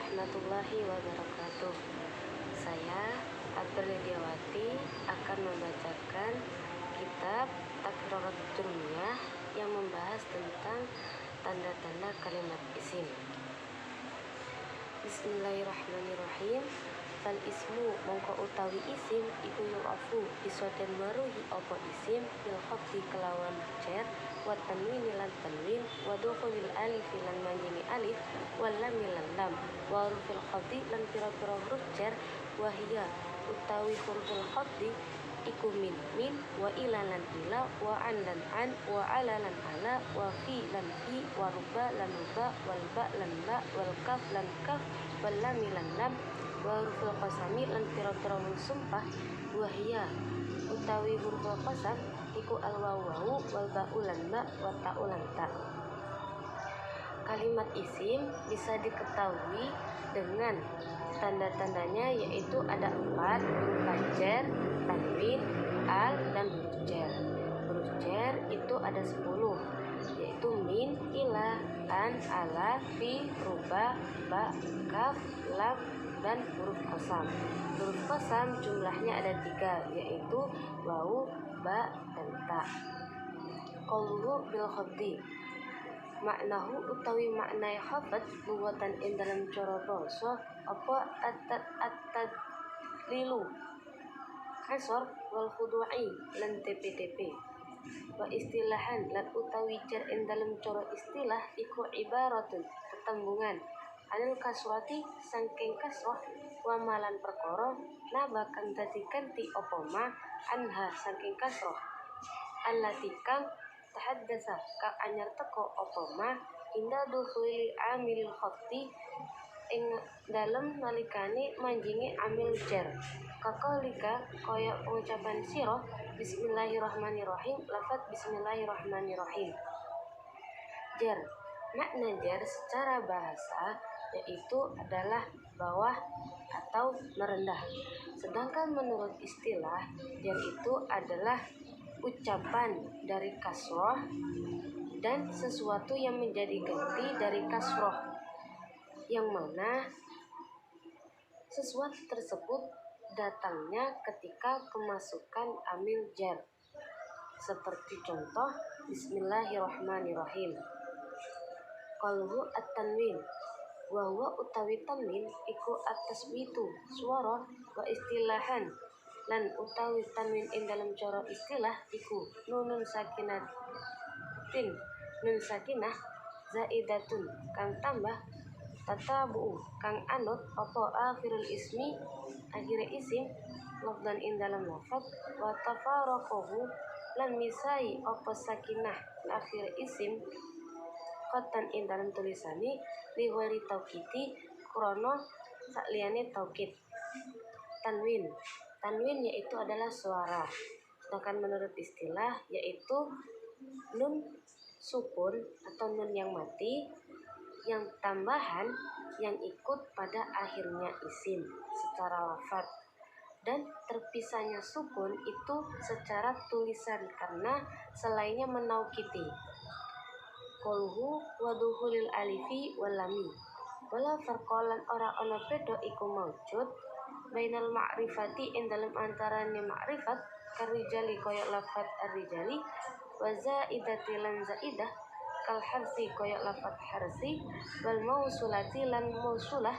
warahmatullahi wabarakatuh. Saya Aprilydiawati akan membacakan kitab Tadhkiratul Durmiyah yang membahas tentang tanda-tanda kalimat isim. Bismillahirrahmanirrahim. Fal ismu mongko utawi isim iku yu'afu bisa den maruhi apa isim bil khafdi kelawan cer wa tanwin lan tanwin wa dukhulil alif lan manjini alif wal lam lan lam wa hurufil khafdi lan pira-pira huruf cer wa hiya utawi huruful khafdi iku min wa ila lan ila wa an lan an wa ala lan ala wa fi lan fi wa ruba lan ruba wal ba lan ba wal kaf lan kaf wal lam lan lam wa huruful qasami lan pira-pira sumpah wa hiya utawi huruful qasam iku al wawu wal ba'u lan ba wa ta'u lan ta. Kalimat isim bisa diketahui dengan tanda-tandanya, yaitu ada 4 berupa jar, tanwin, al, dan huruf jar. Huruf jar itu ada 10, yaitu min, ila, an, ala, fi, ruba, ba, kaf, lam, dan huruf qasam. Huruf qasam jumlahnya ada 3, yaitu wawu, ba, dan ta. Qauluhu bil khafdi maknahu utawi maknai khafat luwatan ing dalam cara basa apa at-tadlilu kasor wal khudu'i lan tp wa istilahan lan utawi jar ing dalam cara istilah iku ibaratun tetembungan anil kasrati saking kasrah wa malan perkara nabakan dadi kanthi apa ma anha saking kasrah allati kang tahaddasa kang anyar teko apa ma inda dukhuli amilil khafti ing dalem nalikane manjingi amil jar kakolika kaya pengucapan sirah bismillahirrahmanirrahim lafaz bismillahirrahmanirrahim. Jar makna jar secara bahasa yaitu adalah bawah atau merendah, sedangkan menurut istilah jar itu adalah ucapan dari kasroh dan sesuatu yang menjadi ganti dari kasroh, yang mana sesuatu tersebut datangnya ketika kemasukan amil jar, seperti contoh bismillahirrahmanirrahim. Qaluhu at-tanwin wa huwa utawi tanwin iku at-tasbitu suara wa istilahan lan utawi tanwin ing dalam cara istilah iku nun sakinah zaidatun kang tambah tatabu kang anut apa akhirul ismi akhir isim lafdan ing dalam lafaz wa tafaraqahu lan misai apa sakinah akhir isim qatan ing dalam tulisane liwari taukiti krana sakliyane taukid. Tanwin yaitu adalah suara, sedangkan menurut istilah yaitu nun sukun atau nun yang mati yang tambahan yang ikut pada akhirnya isim secara lafaz, dan terpisahnya sukun itu secara tulisan karena selainnya menaukiti. Qaluhu wa dukhulil alifi wal lami wala farqalan ora ana beda iku maujud bainal ma'rifati ing dalam antarane ma'rifat karijali kaya lafaz ar-rijali wa zaidati lan zaidah kal harsi kaya lafaz harsi wal mausulati lan mausulah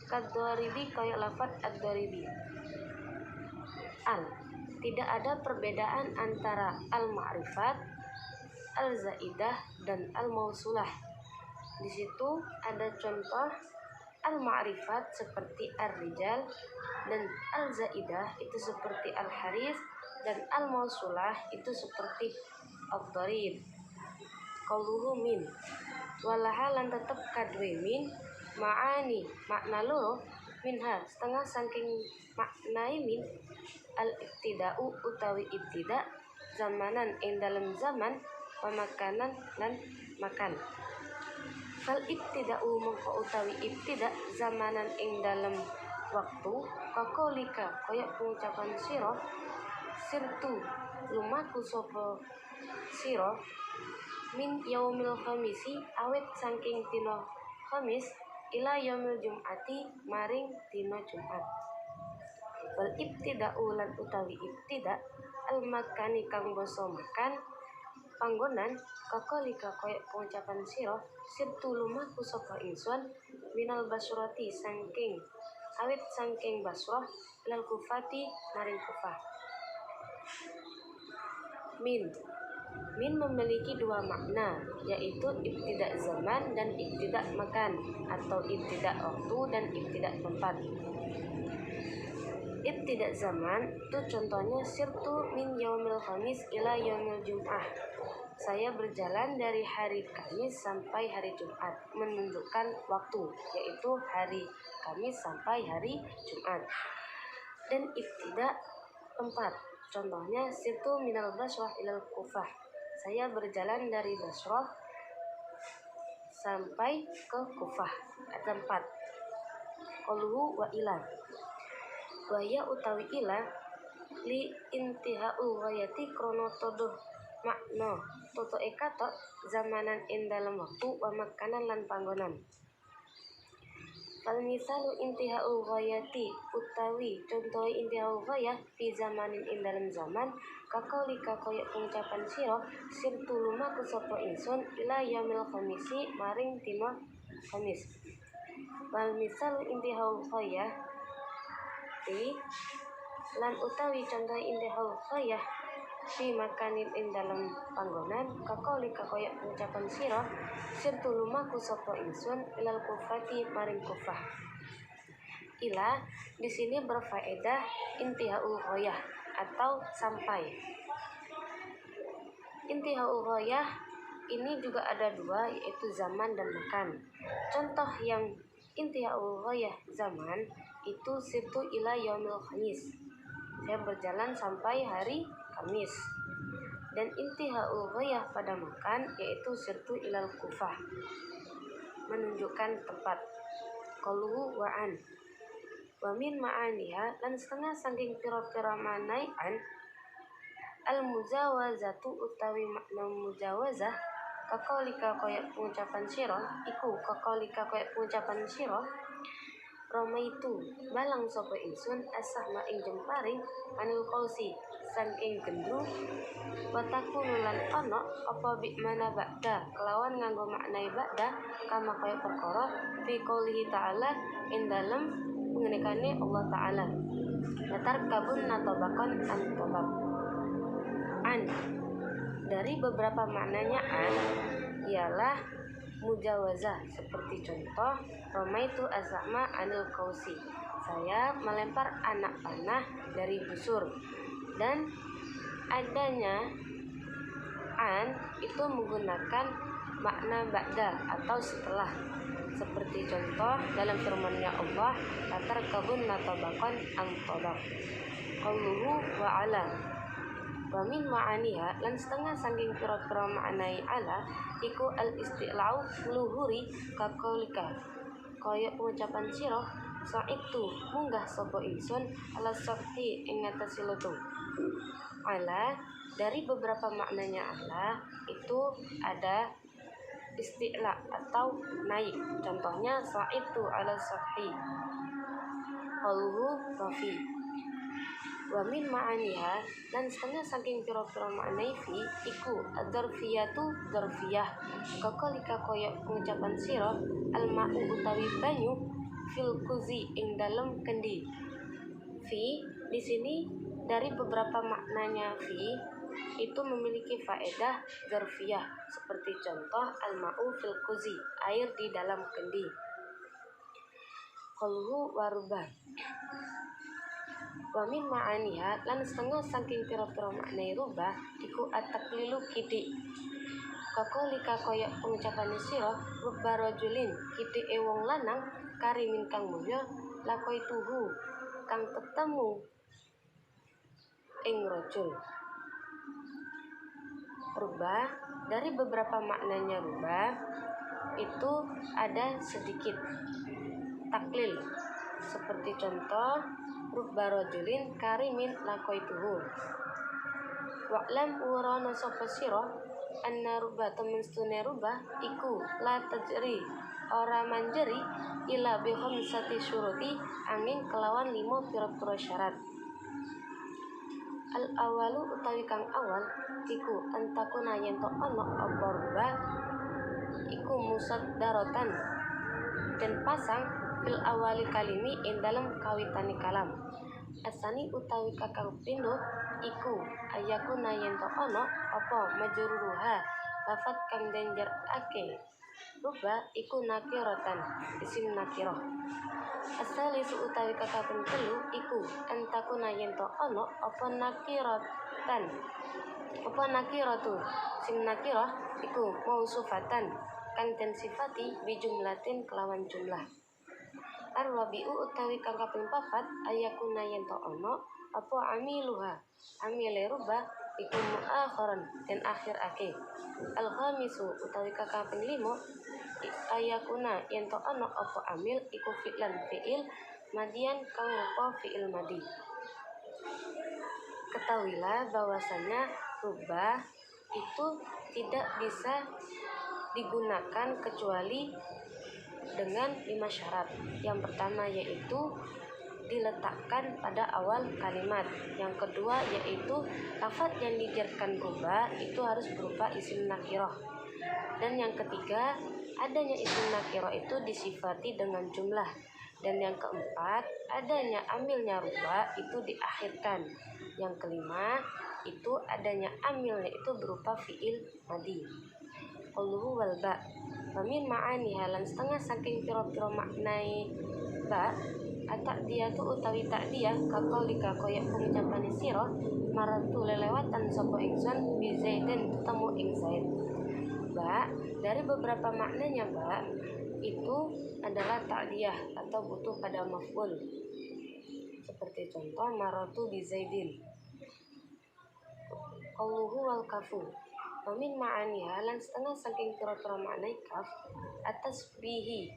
kadharibi kaya lafaz ad-dharibi. Tidak ada perbedaan antara al-ma'rifat, al-zaidah dan al-mausulah. Di situ ada contoh al-ma'rifat seperti ar-rijal dan al-zaidah itu seperti al-haris dan al-mausulah itu seperti ad-dharib. Qauluhu min walaha lan tetep kadwe min ma'ani makna loro minha setengah saking maknai min al-ibtida'u utawi ibtida' zamanan ing dalam zaman pemakanan lan makan. Fal ibtida'u mongko utawi ibtida' zamanan ing dalam waktu kakolika kaya pengucapan sira sirtu lumaku sapa sira min yaumil khamisi awet saking dina Khamis ila yaumil jum'ati maring dina Jumat. Wal ibtida'u lan utawi ibtida' al makani kang basa makan panggonan kakolika koyok pengucapan sira sirtu lumaku sapa ingsun minal basrati saking Basrah ilal Kufati maring Kufah. Min memiliki dua makna, yaitu ibtidak zaman dan ibtidak makan, atau ibtidak waktu dan ibtidak tempat. Ibtidak zaman itu contohnya sirtu min yaumil khamis ila yaumil jum'ah. Saya berjalan dari hari Kamis sampai hari Jumat, menunjukkan waktu, yaitu hari Kamis sampai hari Jumat. Dan ibtidak tempat, contohnya sirtu minal Basrah ilal Kufah. Saya berjalan dari Basrah sampai ke Kufah. Tempat qaluhu wa ila wa ya utawi ila li intihaul ghayati krono todoh makna toto ekatok zamanan ing dalam waktu wa makanan lan panggonan. Fal misalu intihaul ghayati utawi contoh intihaul ghayah fi zamanin ing dalam zaman kakolika koyok pengucapan sira sirtu lumaku sapa ingsun ila yaumil khamisi maring dina Kamis. Wal misalu intihaul ghayah fi lan utawi contoh intihaul ghayah fi makanin ing dalam panggonan kakolika koyok pengucapan sira sirtu lumaku sapa ingsun ilal Kufati maring Kufah. Ila di sini berfaedah intihaul ghayah atau sampai. Intihaul ghayah ini juga ada dua, yaitu zaman dan makan. Contoh yang intihaul ghayah zaman itu sirtu ila yaumil khamis. Saya berjalan sampai hari Kamis. Dan intihaul ghayah pada makan yaitu sirtu ilal Kufah, menunjukkan tempat. Qaluhu wa'an wa min ma'aniha lan setengah saking pira-pira manai an al mujawazatu utawi makna mujawazah kakolika koyok pengucapan sira iku kakolika koyok pengucapan sira Romaitu balang sapa ingsun asahma ing jemparing anil qausi saking gendru wataku lan ana apa bi mana ba'da kelawan nganggo maknai ba'da kama kaya perkara fi qoulihi ta'ala ing dalem pengendikane Allah Ta'ala latar kabun natabakon antobak. An dari beberapa maknanya an ialah mujawazah, seperti contoh Romaitu asahma anil qausi, saya melempar anak panah dari busur. Dan adanya an itu menggunakan makna ba'da atau setelah, seperti contoh dalam firman-Nya Allah latar kabun natabakon antobak. Qauluhu wa ala wa min ma'aniha lan setengah saking pira-pira maknai ala iku al isti'lau luhuri kakolika kaya pengucapan sira sa'iktu munggah sapa ingsun ala sakti ing ngatasi lutung. Ala dari beberapa maknanya ala itu ada isti'la atau naik, contohnya sa'iktu ala sakti qaluhu rafi. Wa min ma'aniha dan setengah saking pira-pira maknai fi iku ad-darfiyatu darfiyah kakolika koyok pengucapan sira al-ma'u utawi banyu fil kuzi ing dalem kendi. Fi di sini dari beberapa maknanya fi itu memiliki faedah darfiyah, seperti contoh al-ma'u fil kuzi air di dalam kendi. Qaluhu warubah wa min ma'aniha lan setengah saking pira-pira maknai rubah iku at-taqlilu kidik kakolika koyok pengucapan sira rubba rajulin kidik wong lanang karimin kang mulya lakoituhu kang ketemu ing rajul. Rubah dari beberapa maknanya rubah itu ada sedikit taklil, seperti contoh rubba rajulin karimin lakoituhu. Wa'lam urana sapa sira anna rubba temen stune rubah iku la tajri ora manjeri ila bi khamsati syuruti angin kelawan 5 pira-pira syarat. Al awalu utawi kang awal iku antakuna yen to ana apa ruba iku musaddaratan dan pasang fil awali kalimi ing dalem kawitane kalam. Asani utawi kakang pindho iku ayakuna yen to ana apa majruruha lafat kang denjerake ruba iku nakiratan isim nakirah. Asalisu utawi kakang telu iku antakuna yen to ana apa nakiratan apa nakiratu sim nakirah iku mausufatan kang den sifati bijumlatin kelawan jumlah. Ar-rabi'u utawi kang kaping 4 ayakuna yen to ana apa amiluha amile ruba iku muakhiran den akhirake. Al-khamisu utawi kang kaping 5 ayakuna yen to ana apa amil iku fi'lan fi'il madian kang rupa fi'il madi. Ketahuilah bahwasanya rubah itu tidak bisa digunakan kecuali dengan 5 syarat. Yang pertama yaitu diletakkan pada awal kalimat. Yang kedua yaitu lafaz yang dijarkan rubah itu harus berupa isim nakirah. Dan yang ketiga adanya isim nakirah itu disifati dengan jumlah. Dan yang keempat adanya amilnya rubah itu diakhirkan. Yang kelima itu adanya amilnya itu berupa fi'il madi. Qauluhu wal ba famin ma'ani halan setengah saking pira-pira maknai ba at-ta'diyatu utawi ta'diyah kaqaulika koyak pengucapane sira maratu lelewatan sapa ingsun bi zaidin ketemu ing zaid. Ba dari beberapa maknanya ba itu adalah ta'diyah atau butuh pada maf'ul. Seperti contoh maratu bi zaidin. Qauluhu wal kafu Wamin ma'aniha lan setengah saking pira-pira maknai kaf atas bihi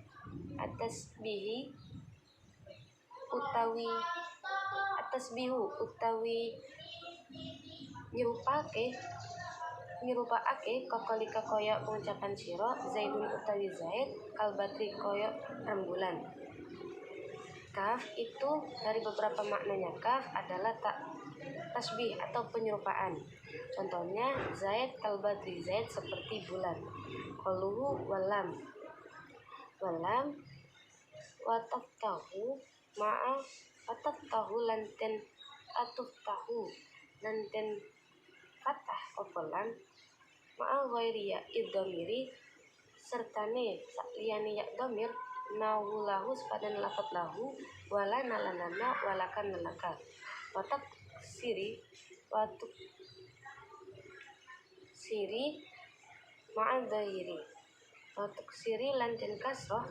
utawi nyerupake kakolika koyo pengucapan sira zaidun utawi zaid kalbatri koyo rembulan. Kaf itu dari beberapa maknanya kaf adalah tasbih atau penyerupaan. Contohnya zaid kalbatri zaid seperti bulan. Qauluhu walam wataftahu ma'a wataftahu lanten atuftahu lanten fatah opolan ma'a ghairi ya idhamiri sertane sakliyane ya dhamir nahu lahu sepadan lafat lahu wala nalanana walakan nalaka watak siri ma'a zahiri watuk siri lanten kasroh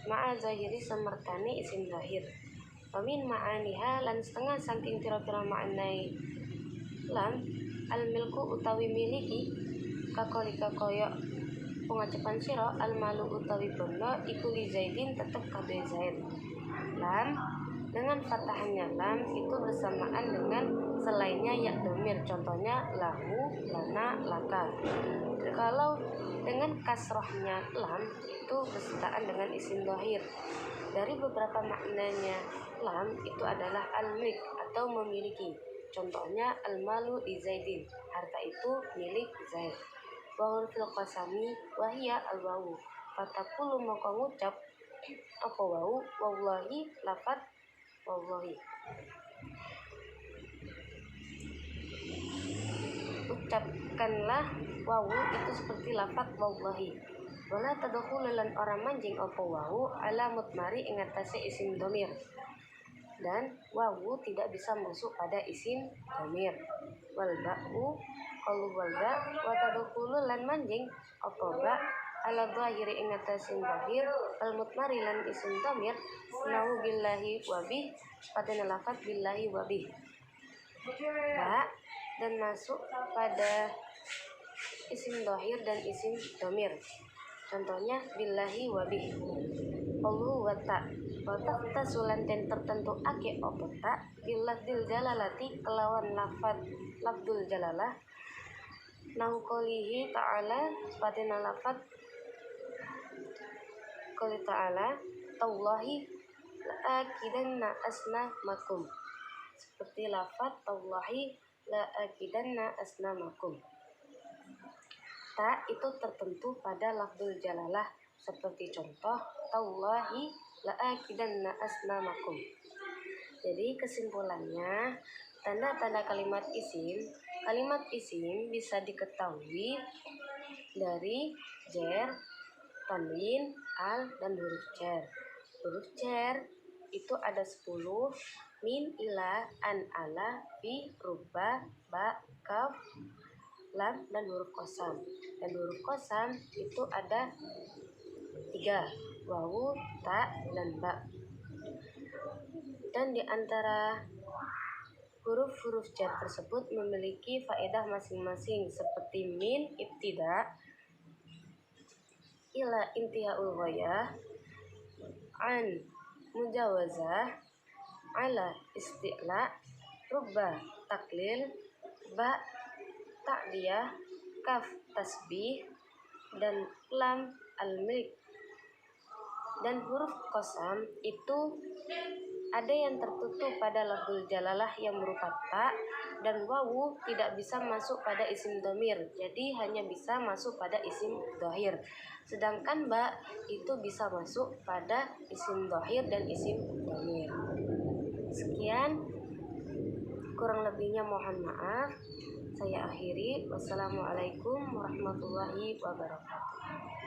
ma'a zahiri semertane isim zahir. Wamin ma'aniha lan setengah saking pira-pira maknai lam al-milku utawi miliki kakolika koyo pengucapan sira al-malu utawi bondo iku li zaidin tetep kadhe zaid. Lam dengan fatahannya lam itu bersamaan dengan selainnya ya dhamir, contohnya lahu, lana, laka. Kalau dengan kasrohnya lam itu bersetaan dengan isim dhahir. Dari beberapa maknanya lam itu adalah al-mlik atau memiliki. Contohnya al-malu li zaidin, harta itu milik zaid. Wa fil qasami wa hiya al-wawu. Fatakulu maka ngucap apa wawu wallahi lafat wallahi. Ucapkanlah wawu itu seperti lafat wallahi. Wala tadkhulu lan orang manjing apa wawu ala mutmari ing atase isim dhamir. Dan wawu tidak bisa masuk pada isim dhamir. Wal ba'u qalu wal ba' wa tadkhulu lan manjing apa ba' ala dhahiri ing atase dhahir al mutmari lan isim dhamir nahu billahi wa bih pada lafat billahi wa bih. Ba' dan masuk pada isim dhahir dan isim dhamir. Contohnya billahi wa bih. Allahu wa ta wa tasulan ten tertentu ake apa ta billafdil jalalati kelawan lafdul jalalah nahu qolihi ta'ala pada lafat Qala ta'ala tallahi la'akidanna asnamakum. Seperti lafaz tallahi la'akidanna asnamakum. Ta itu tertentu pada lafzul jalalah, seperti contoh tallahi la'akidanna asnamakum. Jadi kesimpulannya, tanda-tanda kalimat isim bisa diketahui dari jar, tanwin, al, dan huruf jar. Huruf jar itu ada 10: min, ila, an, ala, fi, rubba, ba, kaf, lam, dan huruf qasam. Dan huruf qasam itu ada 3: wawu, ta, dan ba. Dan di antara huruf-huruf jar tersebut memiliki faedah masing-masing, seperti min ibtida, ila intihaul ghayah, an mujawazah, ala isti'la, rubba taklil, ba ta'diyah, kaf tasbih, dan lam al-milk. Dan huruf qasam itu ada yang tertutup pada lafzul jalalah yang berupa ta, dan wawu tidak bisa masuk pada isim dhamir, jadi hanya bisa masuk pada isim dhahir. Sedangkan ba itu bisa masuk pada isim dhahir dan isim dhamir. Sekian, kurang lebihnya mohon maaf. Saya akhiri. Wassalamualaikum warahmatullahi wabarakatuh.